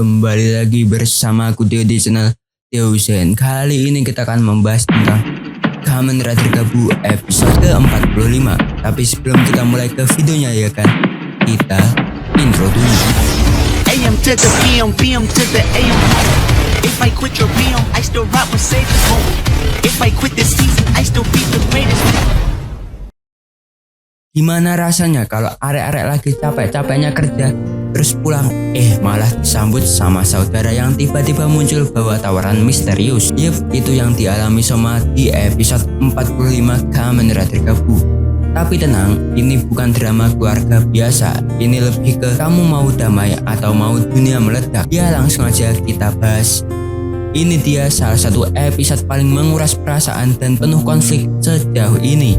Kembali lagi bersama aku Theo di channel Theo Zen. Kali ini kita akan membahas tentang Kamen Rider Gabu episode ke-45. Tapi sebelum kita mulai ke videonya ya kan, kita intro dulu. AM to the PM, PM to the AM. If I quit your PM, I still rock with Savior's home. If I quit this season, I still be the greatest. Gimana rasanya kalau arek-arek lagi capek-capeknya kerja terus pulang, malah disambut sama saudara yang tiba-tiba muncul bawa tawaran misterius. Yep, itu yang dialami Soma di episode 45 Kamen Rider Gabu. Tapi tenang, ini bukan drama keluarga biasa. Ini lebih ke kamu mau damai atau mau dunia meledak. Ya langsung aja kita bahas. Ini dia salah satu episode paling menguras perasaan dan penuh konflik sejauh ini.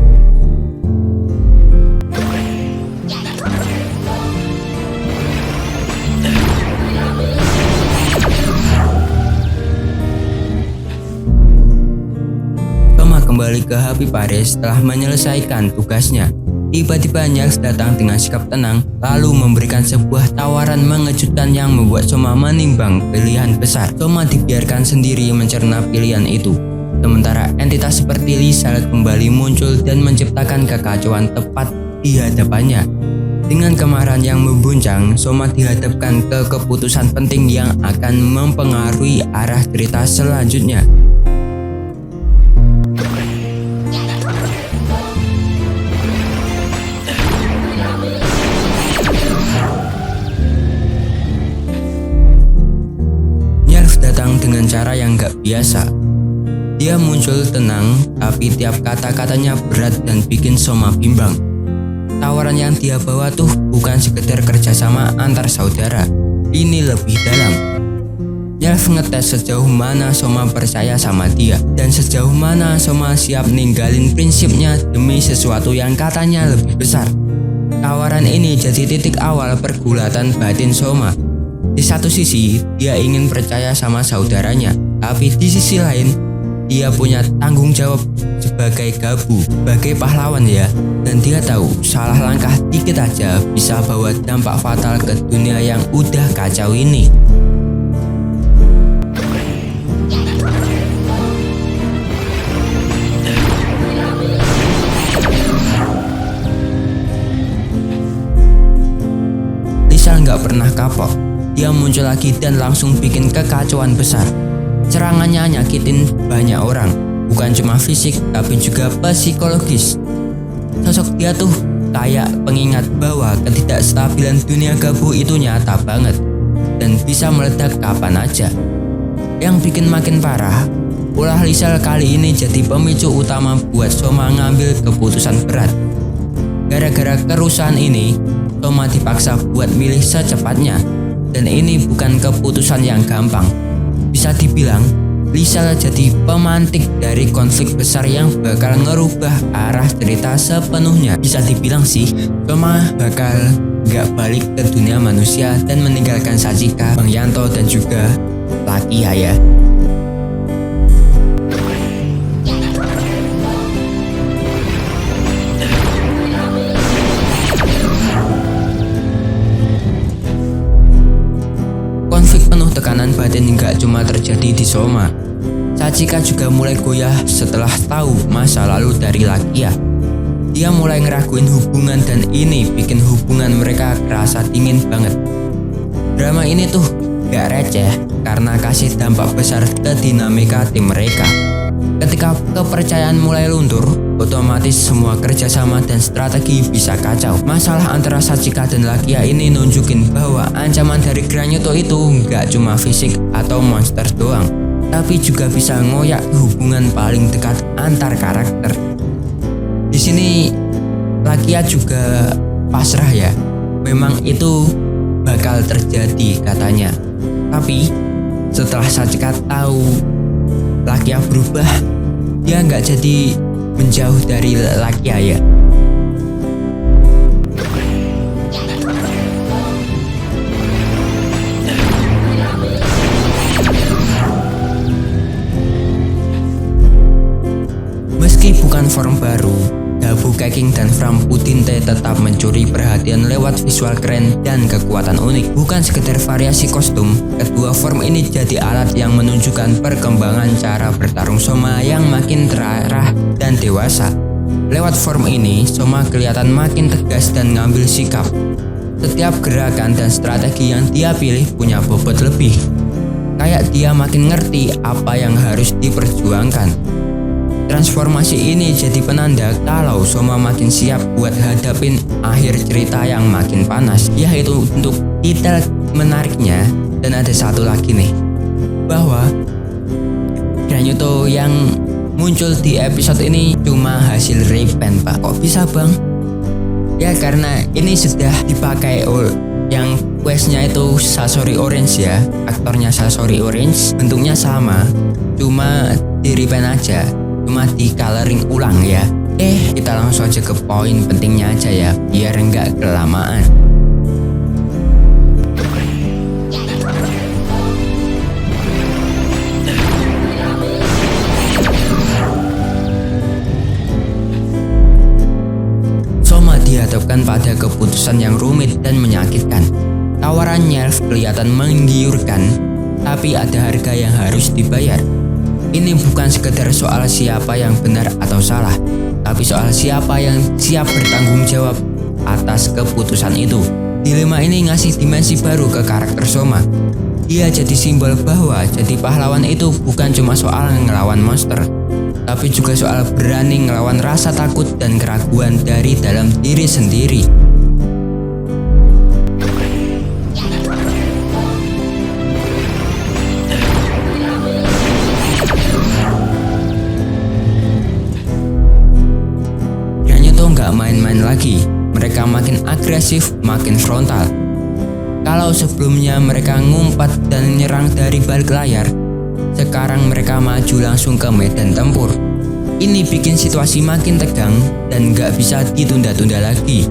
Kembali ke Happy Paris setelah menyelesaikan tugasnya. Tiba-tiba Niels datang dengan sikap tenang, lalu memberikan sebuah tawaran mengejutkan yang membuat Soma menimbang pilihan besar. Soma dibiarkan sendiri mencerna pilihan itu. Sementara entitas seperti Lisa kembali muncul dan menciptakan kekacauan tepat di hadapannya. Dengan kemarahan yang membuncang, Soma dihadapkan ke keputusan penting yang akan mempengaruhi arah cerita selanjutnya. Datang dengan cara yang gak biasa. Dia muncul tenang, tapi tiap kata-katanya berat dan bikin Soma bimbang. Tawaran yang dia bawa tuh bukan sekedar kerjasama antar saudara. Ini lebih dalam. Niels ngetes sejauh mana Soma percaya sama dia, dan sejauh mana Soma siap ninggalin prinsipnya demi sesuatu yang katanya lebih besar. Tawaran ini jadi titik awal pergulatan batin Soma. Di satu sisi, dia ingin percaya sama saudaranya, tapi di sisi lain, dia punya tanggung jawab sebagai Gabu, sebagai pahlawan ya. Dan dia tahu salah langkah dikit aja bisa bawa dampak fatal ke dunia yang udah kacau ini. Lisa nggak pernah kapok. Dia muncul lagi dan langsung bikin kekacauan besar. Serangannya nyakitin banyak orang, bukan cuma fisik tapi juga psikologis. Sosok dia tuh kayak pengingat bahwa ketidakstabilan dunia Gabu itu nyata banget dan bisa meledak kapan aja. Yang bikin makin parah, ulah Lisa kali ini jadi pemicu utama buat Soma ngambil keputusan berat. Gara-gara kerusuhan ini, Soma dipaksa buat milih secepatnya. Dan ini bukan keputusan yang gampang. Bisa dibilang, Lisa jadi pemantik dari konflik besar yang bakal ngerubah arah cerita sepenuhnya. Bisa dibilang sih, Soma bakal gak balik ke dunia manusia dan meninggalkan Sachika, Bang Yanto dan juga Lakia ya. Tekanan batin nggak cuma terjadi di Soma. Sachika juga mulai goyah setelah tahu masa lalu dari Lakia. Dia mulai ngeraguin hubungan dan ini bikin hubungan mereka kerasa dingin banget. Drama ini tuh gak receh karena kasih dampak besar ke dinamika tim mereka. Ketika kepercayaan mulai luntur, otomatis semua kerjasama dan strategi bisa kacau. Masalah antara Sachika dan Lakia ini nunjukin bahwa ancaman dari Granyoto itu nggak cuma fisik atau monster doang, tapi juga bisa ngoyak hubungan paling dekat antar karakter. Di sini Lakia juga pasrah ya, memang itu bakal terjadi katanya. Tapi setelah Sachika tahu Lakia berubah, dia nggak jadi menjauh dari Lakia ya. Meski bukan form baru, Gabu Keking dan Fram Putinte tetap mencuri perhatian lewat visual keren dan kekuatan unik. Bukan sekedar variasi kostum, kedua form ini jadi alat yang menunjukkan perkembangan cara bertarung Soma yang makin terarah dan dewasa. Lewat form ini, Soma kelihatan makin tegas dan ngambil sikap. Setiap gerakan dan strategi yang dia pilih punya bobot lebih. Kayak dia makin ngerti apa yang harus diperjuangkan. Transformasi ini jadi penanda kalau Soma makin siap buat hadapin akhir cerita yang makin panas. Yaitu untuk detail menariknya, dan ada satu lagi nih, bahwa Ganyuto yang muncul di episode ini cuma hasil repaint, Pak. Kok bisa, Bang? Ya karena ini sudah dipakai yang questnya itu Sasori Orange ya. Aktornya Sasori Orange, bentuknya sama, cuma di repaint aja, cuma di coloring ulang ya. Kita langsung aja ke poin pentingnya aja ya, biar nggak kelamaan. Soma dihadapkan pada keputusan yang rumit dan menyakitkan. Tawaran Nyelf kelihatan menggiurkan, tapi ada harga yang harus dibayar. Ini bukan sekedar soal siapa yang benar atau salah, tapi soal siapa yang siap bertanggung jawab atas keputusan itu. Dilema ini ngasih dimensi baru ke karakter Soma. Dia jadi simbol bahwa jadi pahlawan itu bukan cuma soal ngelawan monster, tapi juga soal berani ngelawan rasa takut dan keraguan dari dalam diri sendiri. Nggak main-main lagi, mereka makin agresif, makin frontal. Kalau sebelumnya mereka ngumpat dan nyerang dari balik layar, sekarang mereka maju langsung ke medan tempur. Ini bikin situasi makin tegang dan nggak bisa ditunda-tunda lagi.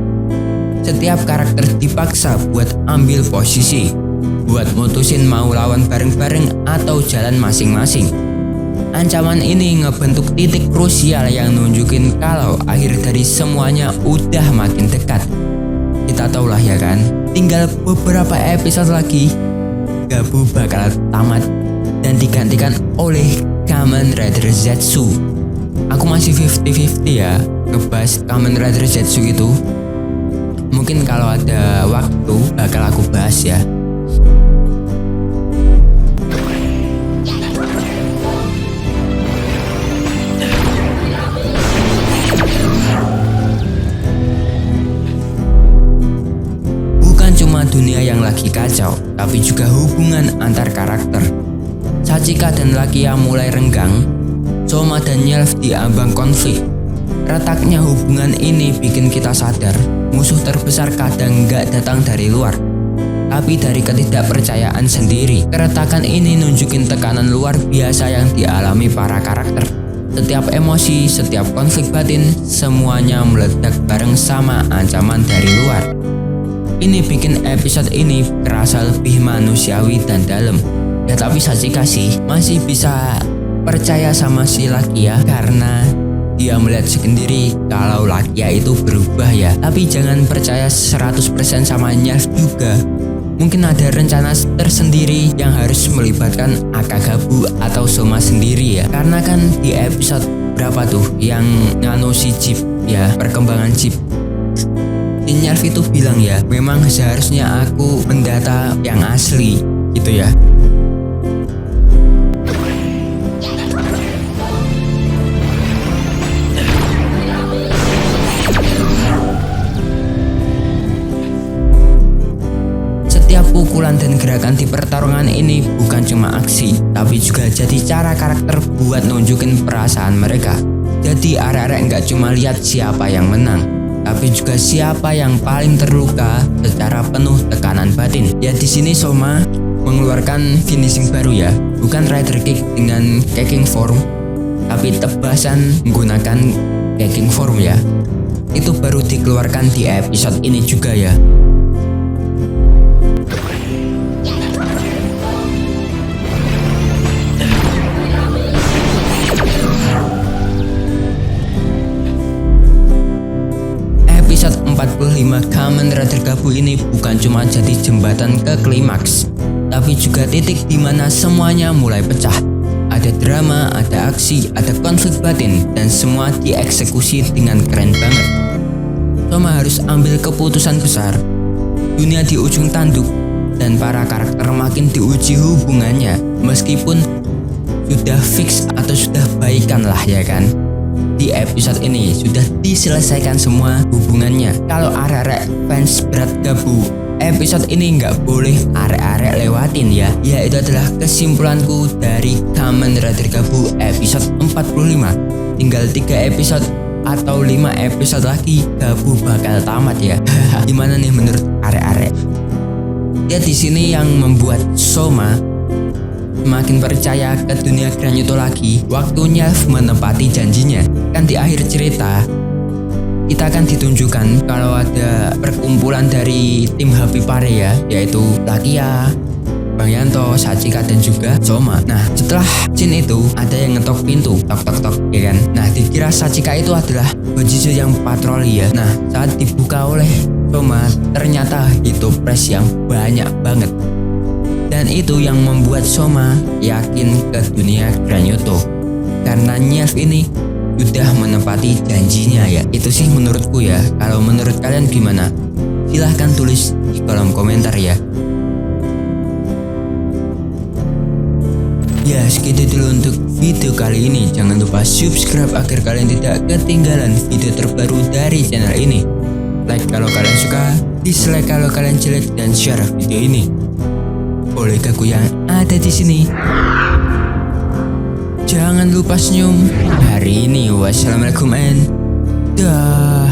Setiap karakter dipaksa buat ambil posisi, buat mutusin mau lawan bareng-bareng atau jalan masing-masing. Ancaman ini ngebentuk titik krusial yang nunjukin kalau akhir dari semuanya udah makin dekat. Kita tahu lah ya kan, tinggal beberapa episode lagi, Gabu bakal tamat dan digantikan oleh Kamen Rider Zetsu. Aku masih 50-50 ya ngebahas Kamen Rider Zetsu itu. Mungkin kalau ada waktu bakal aku bahas ya. Cuma dunia yang lagi kacau, tapi juga hubungan antar karakter. Sachika dan Lakia mulai renggang, Soma dan Nyelf diambang konflik. Retaknya hubungan ini bikin kita sadar, musuh terbesar kadang gak datang dari luar, tapi dari ketidakpercayaan sendiri. Keretakan ini nunjukin tekanan luar biasa yang dialami para karakter. Setiap emosi, setiap konflik batin, semuanya meledak bareng sama ancaman dari luar. Ini bikin episode ini kerasa lebih manusiawi dan dalam. Ya tapi Sachika sih masih bisa percaya sama si Lakia karena dia melihat sendiri kalau Lakia itu berubah ya. Tapi jangan percaya 100% sama Nyelf juga. Mungkin ada rencana tersendiri yang harus melibatkan Akagabu atau Soma sendiri ya. Karena kan di episode berapa tuh yang nano si Chip ya, perkembangan Chip. Nyelf itu bilang ya, memang seharusnya aku mendata yang asli gitu ya. Setiap pukulan dan gerakan di pertarungan ini bukan cuma aksi, tapi juga jadi cara karakter buat nunjukin perasaan mereka. Jadi arek-arek nggak cuma lihat siapa yang menang, tapi juga siapa yang paling terluka secara penuh tekanan batin. Ya di sini Soma mengeluarkan finishing baru ya, bukan Rider Kick dengan Keking Form, tapi tebasan menggunakan Keking Form ya. Itu baru dikeluarkan di episode ini juga ya. kelima Kamen Rider Gabu ini bukan cuma jadi jembatan ke klimaks, tapi juga titik di mana semuanya mulai pecah. Ada drama, ada aksi, ada konflik batin, dan semua dieksekusi dengan keren banget. Soma harus ambil keputusan besar. Dunia di ujung tanduk, dan para karakter makin diuji hubungannya, meskipun sudah fix atau sudah baikan lah ya kan. Di episode ini sudah diselesaikan semua hubungannya. Kalau arek-arek fans berat Gabu, episode ini nggak boleh arek-arek lewatin ya. Ya itu adalah kesimpulanku dari Kamen Rider Gabu episode 45. Tinggal 3 episode atau 5 episode lagi Gabu bakal tamat ya. Gimana nih menurut arek-arek? Ya di sini yang membuat Soma semakin percaya ke dunia Granyoto lagi. Waktunya menepati janjinya. Kan di akhir cerita kita akan ditunjukkan kalau ada perkumpulan dari tim Happy Pare ya, yaitu Lakia, Bang Yanto, Sachika, dan juga Soma. Nah setelah scene itu ada yang ngetok pintu, tok tok tok ya kan. Nah dikira Sachika itu adalah Gojizo yang patroli ya. Nah saat dibuka oleh Soma ternyata itu press yang banyak banget. Dan itu yang membuat Soma yakin ke dunia Granyoto. Karena Nyelf ini sudah menepati janjinya ya. Itu sih menurutku ya. Kalau menurut kalian gimana? Silahkan tulis di kolom komentar ya. Ya segitu dulu untuk video kali ini. Jangan lupa subscribe agar kalian tidak ketinggalan video terbaru dari channel ini. Like kalau kalian suka, dislike kalau kalian jelek, dan share video ini. Oleh Gaku yang ada di sini. Jangan lupa senyum hari ini. Wassalamualaikum and dah.